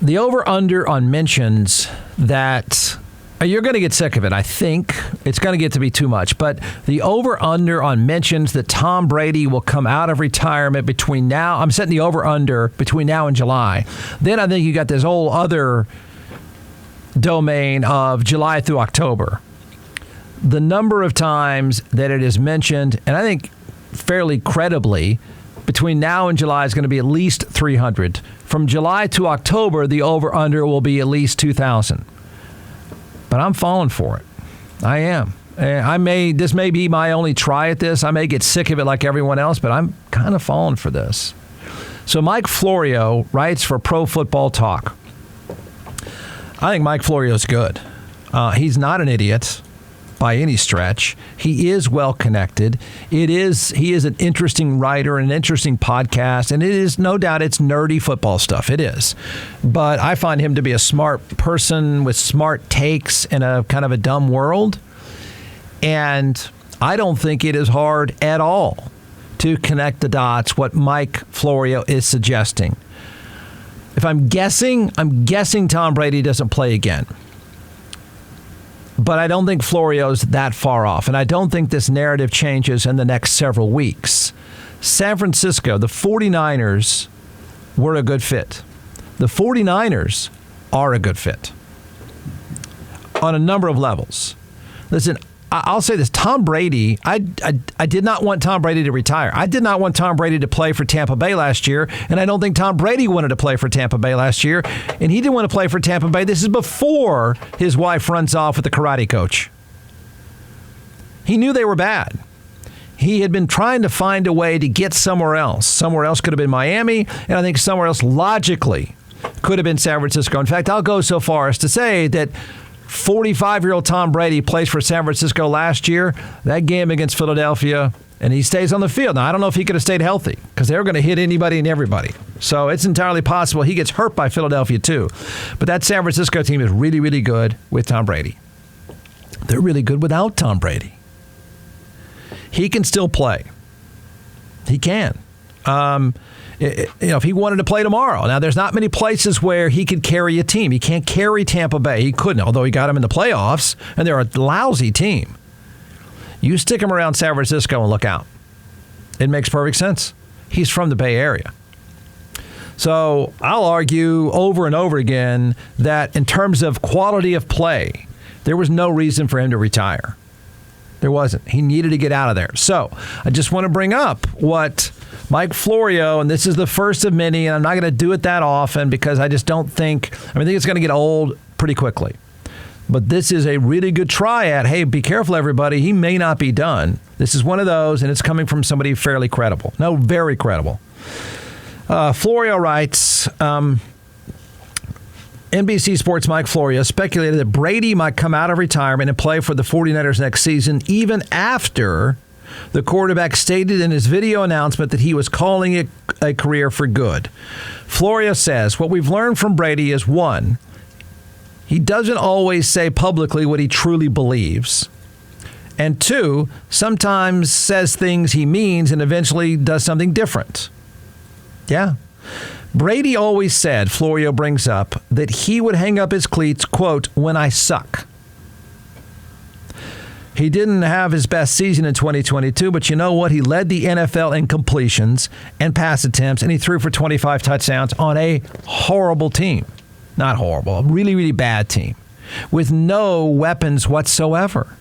The over-under on mentions that you're going to get sick of it. I think it's going to get to be too much. But the over-under on mentions that Tom Brady will come out of retirement between now. I'm setting the over-under between now and July. Then I think you got this whole other domain of July through October. The number of times that it is mentioned, and I think fairly credibly, between now and July is going to be at least 300. From July to October, the over-under will be at least 2,000. But I'm falling for it. I am. This may be my only try at this. I may get sick of it like everyone else, but I'm kind of falling for this. So Mike Florio writes for Pro Football Talk. I think Mike Florio's good. He's not an idiot by any stretch. He is well connected. He is an interesting writer, an interesting podcast, and it is no doubt it's nerdy football stuff. It is. But I find him to be a smart person with smart takes in a kind of a dumb world. And I don't think it is hard at all to connect the dots, what Mike Florio is suggesting. If I'm guessing Tom Brady doesn't play again. But I don't think Florio's that far off, and I don't think this narrative changes in the next several weeks. San Francisco, the 49ers were a good fit. The 49ers are a good fit on a number of levels. Listen, I'll say this. Tom Brady, I did not want Tom Brady to retire. I did not want Tom Brady to play for Tampa Bay last year, and I don't think Tom Brady wanted to play for Tampa Bay last year, and he didn't want to play for Tampa Bay. This is before his wife runs off with the karate coach. He knew they were bad. He had been trying to find a way to get somewhere else. Somewhere else could have been Miami, and I think somewhere else logically could have been San Francisco. In fact, I'll go so far as to say that 45-year-old Tom Brady plays for San Francisco last year. That game against Philadelphia, and he stays on the field. Now, I don't know if he could have stayed healthy because they were going to hit anybody and everybody. So it's entirely possible he gets hurt by Philadelphia too. But that San Francisco team is really, really good with Tom Brady. They're really good without Tom Brady. He can still play. He can. If he wanted to play tomorrow. Now, there's not many places where he could carry a team. He can't carry Tampa Bay. He couldn't, although he got him in the playoffs, and they're a lousy team. You stick him around San Francisco and look out. It makes perfect sense. He's from the Bay Area. So I'll argue over and over again that in terms of quality of play, there was no reason for him to retire. There wasn't. He needed to get out of there. So I just want to bring up what Mike Florio, and this is the first of many, and I'm not going to do it that often because I just don't think, I think it's going to get old pretty quickly. But this is a really good try at, hey, be careful, everybody. He may not be done. This is one of those, and it's coming from somebody fairly credible. No, very credible. Florio writes, NBC Sports' Mike Florio speculated that Brady might come out of retirement and play for the 49ers next season, even after the quarterback stated in his video announcement that he was calling it a career for good. Florio says, what we've learned from Brady is, one, he doesn't always say publicly what he truly believes. And two, sometimes says things he means and eventually does something different. Yeah. Brady always said, Florio brings up, that he would hang up his cleats, quote, when I suck. He didn't have his best season in 2022, but you know what? He led the NFL in completions and pass attempts, and he threw for 25 touchdowns on a horrible team. Not horrible, a really, really bad team with no weapons whatsoever.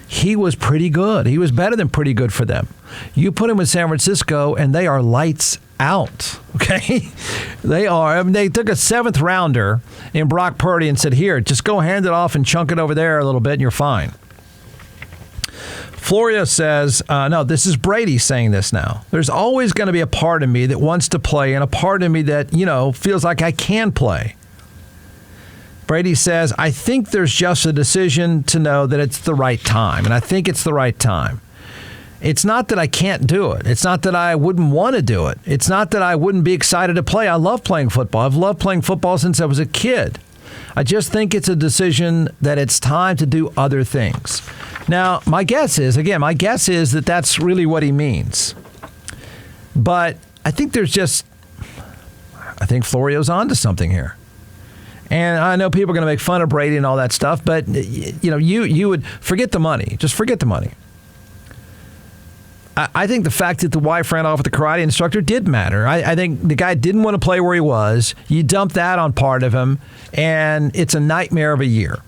He was pretty good. He was better than pretty good for them. You put him with San Francisco, and they are lights out, okay? They are. They took a 7th rounder in Brock Purdy and said, here, just go hand it off and chunk it over there a little bit, and you're fine. Florio says, no, this is Brady saying this now. There's always going to be a part of me that wants to play and a part of me that, feels like I can play. Brady says, I think there's just a decision to know that it's the right time, and I think it's the right time. It's not that I can't do it. It's not that I wouldn't want to do it. It's not that I wouldn't be excited to play. I love playing football. I've loved playing football since I was a kid. I just think it's a decision that it's time to do other things. Now, my guess is that that's really what he means. But I think there's just, I think Florio's onto something here. And I know people are going to make fun of Brady and all that stuff, but you would forget the money. Just forget the money. I think the fact that the wife ran off with the karate instructor did matter. I think the guy didn't want to play where he was. You dump that on part of him, and it's a nightmare of a year.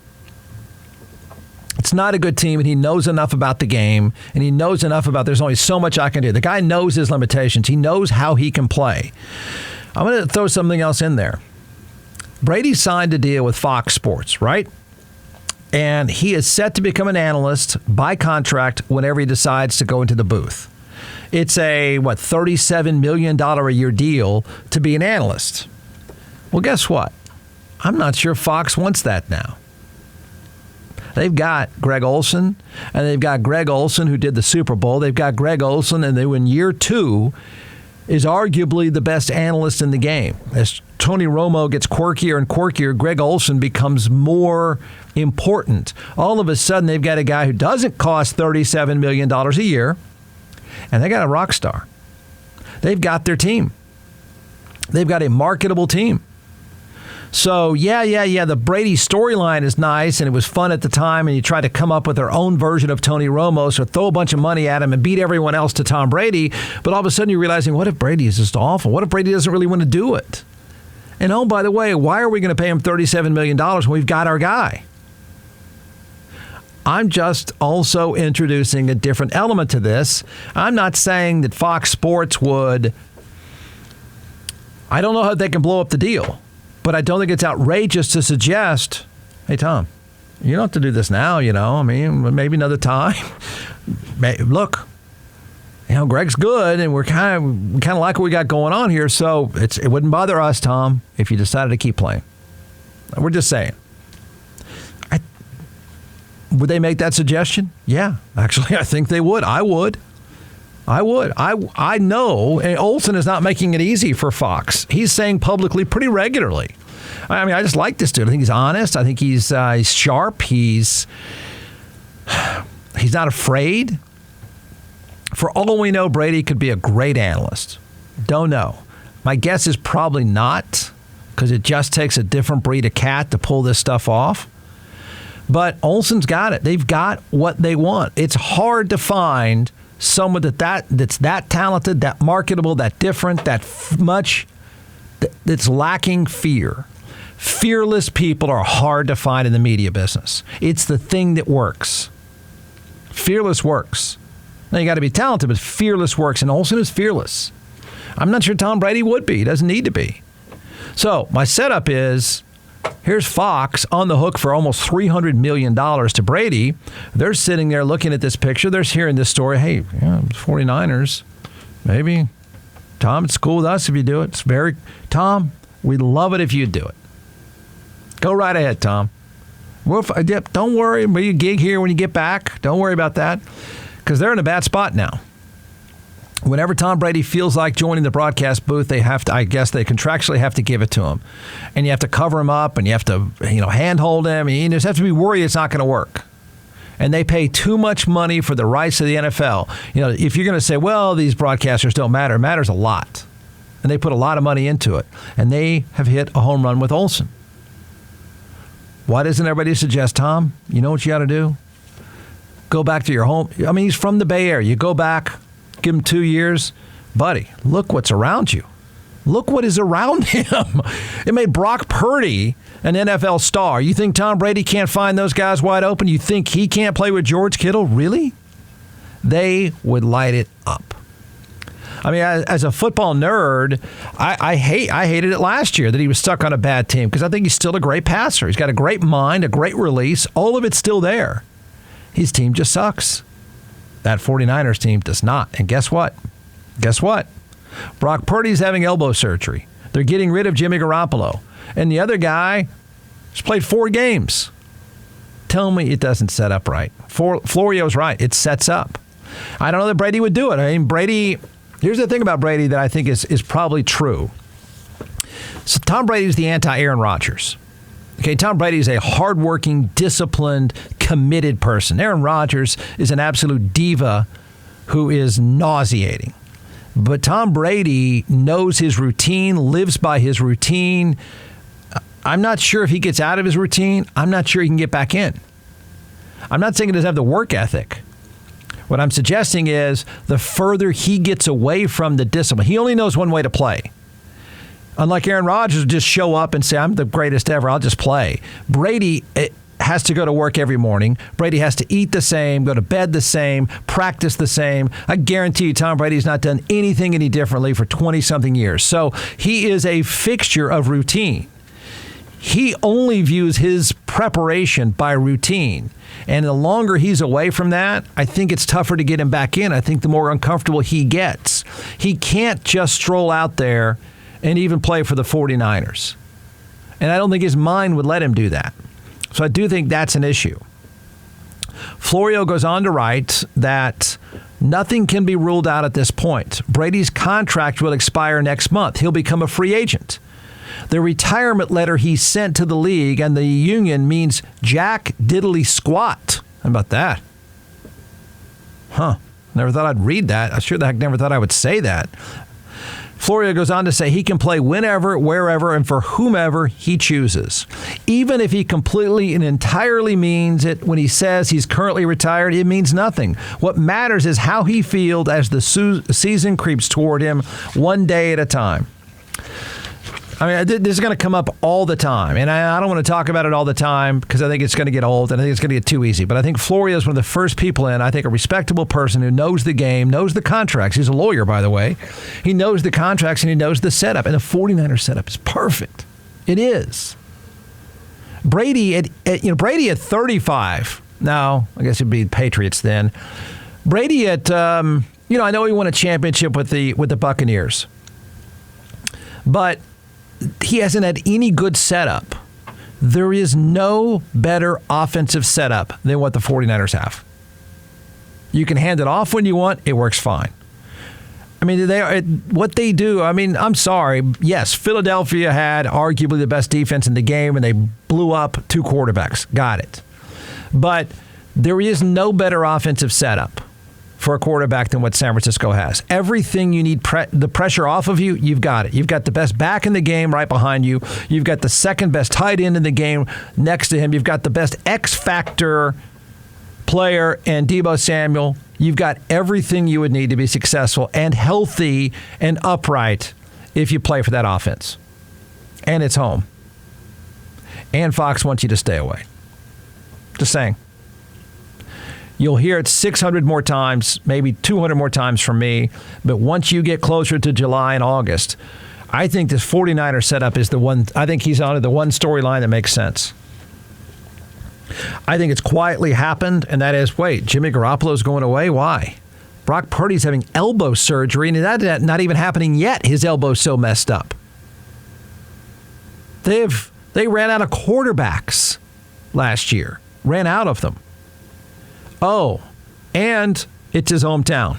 It's not a good team, and he knows enough about the game, and he knows enough about there's only so much I can do. The guy knows his limitations. He knows how he can play. I'm going to throw something else in there. Brady signed a deal with Fox Sports, right? And he is set to become an analyst by contract whenever he decides to go into the booth. It's a, $37 million a year deal to be an analyst. Well, guess what? I'm not sure Fox wants that now. They've got Greg Olsen, and they've got Greg Olsen who did the Super Bowl. They've got Greg Olsen, and in year 2 is arguably the best analyst in the game. As Tony Romo gets quirkier and quirkier, Greg Olsen becomes more important. All of a sudden, they've got a guy who doesn't cost $37 million a year, and they got a rock star. They've got their team. They've got a marketable team. So, yeah, the Brady storyline is nice, and it was fun at the time, and you tried to come up with their own version of Tony Romo, so throw a bunch of money at him and beat everyone else to Tom Brady, but all of a sudden you're realizing, what if Brady is just awful? What if Brady doesn't really want to do it? And oh, by the way, why are we going to pay him $37 million when we've got our guy? I'm just also introducing a different element to this. I'm not saying that Fox Sports would... I don't know how they can blow up the deal. But I don't think it's outrageous to suggest, hey, Tom, you don't have to do this now, I mean, maybe another time. Look, Greg's good, and we kind of like what we got going on here, so it wouldn't bother us, Tom, if you decided to keep playing. We're just saying. Would they make that suggestion? Yeah, actually, I think they would. I would. I know, and Olsen is not making it easy for Fox. He's saying publicly pretty regularly. I mean, I just like this dude. I think he's honest. I think he's sharp. He's not afraid. For all we know, Brady could be a great analyst. Don't know. My guess is probably not, because it just takes a different breed of cat to pull this stuff off. But Olsen's got it. They've got what they want. It's hard to find someone that's that talented, that marketable, that different, that's lacking fear. Fearless people are hard to find in the media business. It's the thing that works. Fearless works. Now, you got to be talented, but fearless works, and Olsen is fearless. I'm not sure Tom Brady would be. He doesn't need to be. So my setup is, here's Fox on the hook for almost $300 million to Brady. They're sitting there looking at this picture. They're hearing this story. Hey, 49ers, maybe. Tom, it's cool with us if you do it. Tom, we'd love it if you do it. Go right ahead, Tom. Don't worry. Maybe gig here when you get back. Don't worry about that, because they're in a bad spot now. Whenever Tom Brady feels like joining the broadcast booth, they contractually have to give it to him. And you have to cover him up, and you have to, handhold him. And you just have to be worried it's not going to work. And they pay too much money for the rights of the NFL. If you're going to say, well, these broadcasters don't matter, it matters a lot. And they put a lot of money into it. And they have hit a home run with Olsen. Why doesn't everybody suggest, Tom, you know what you got to do? Go back to your home. I mean, he's from the Bay Area. You go back. Give him 2 years. Buddy, look what's around you. Look what is around him. It made Brock Purdy an NFL star. You think Tom Brady can't find those guys wide open? You think he can't play with George Kittle? Really? They would light it up. I mean, as a football nerd, I hated it last year that he was stuck on a bad team, because I think he's still a great passer. He's got a great mind, a great release. All of it's still there. His team just sucks. That 49ers team does not. And guess what? Brock Purdy's having elbow surgery. They're getting rid of Jimmy Garoppolo. And the other guy has played 4 games. Tell me it doesn't set up right. Florio's right. It sets up. I don't know that Brady would do it. I mean, Brady, here's the thing about Brady that I think is probably true. So Tom Brady's the anti-Aaron Rodgers. Okay, Tom Brady is a hardworking, disciplined, committed person. Aaron Rodgers is an absolute diva who is nauseating. But Tom Brady knows his routine, lives by his routine. I'm not sure if he gets out of his routine. I'm not sure he can get back in. I'm not saying he doesn't have the work ethic. What I'm suggesting is the further he gets away from the discipline, he only knows one way to play. Unlike Aaron Rodgers, just show up and say, I'm the greatest ever, I'll just play. Brady has to go to work every morning. Brady has to eat the same, go to bed the same, practice the same. I guarantee you Tom Brady's not done anything any differently for 20-something years. So he is a fixture of routine. He only views his preparation by routine. And the longer he's away from that, I think it's tougher to get him back in. I think the more uncomfortable he gets. He can't just stroll out there and even play for the 49ers. And I don't think his mind would let him do that. So I do think that's an issue. Florio goes on to write that nothing can be ruled out at this point. Brady's contract will expire next month. He'll become a free agent. The retirement letter he sent to the league and the union means jack diddly squat. How about that? Never thought I'd read that. I sure the heck never thought I would say that. Florio goes on to say he can play whenever, wherever, and for whomever he chooses. Even if he completely and entirely means it when he says he's currently retired, it means nothing. What matters is how he feels as the season creeps toward him, one day at a time. I mean, this is going to come up all the time, and I don't want to talk about it all the time because I think it's going to get old and I think it's going to get too easy. But I think Florio is one of the first people in, I think, a respectable person who knows the game, knows the contracts. He's a lawyer, by the way. He knows the contracts and he knows the setup, and the 49ers setup is perfect. It is. Brady at 35. No, I guess it'd be Patriots then. Brady at I know he won a championship with the Buccaneers, but he hasn't had any good setup. There is no better offensive setup than what the 49ers have. You can hand it off when you want. It works fine. I mean, what they do, I mean, I'm sorry. Yes, Philadelphia had arguably the best defense in the game, and they blew up 2 quarterbacks. Got it. But there is no better offensive setup for a quarterback than what San Francisco has. Everything you need, the pressure off of you, you've got it. You've got the best back in the game right behind you. You've got the second best tight end in the game next to him. You've got the best X-factor player and Deebo Samuel. You've got everything you would need to be successful and healthy and upright if you play for that offense. And it's home. And Fox wants you to stay away. Just saying. You'll hear it 600 more times, maybe 200 more times from me. But once you get closer to July and August, I think this 49er setup is the one. I think he's on the one storyline that makes sense. I think it's quietly happened, and that is, wait, Jimmy Garoppolo's going away? Why? Brock Purdy's having elbow surgery, and that's not even happening yet. His elbow's so messed up. They ran out of quarterbacks last year. Ran out of them. Oh, and it's his hometown.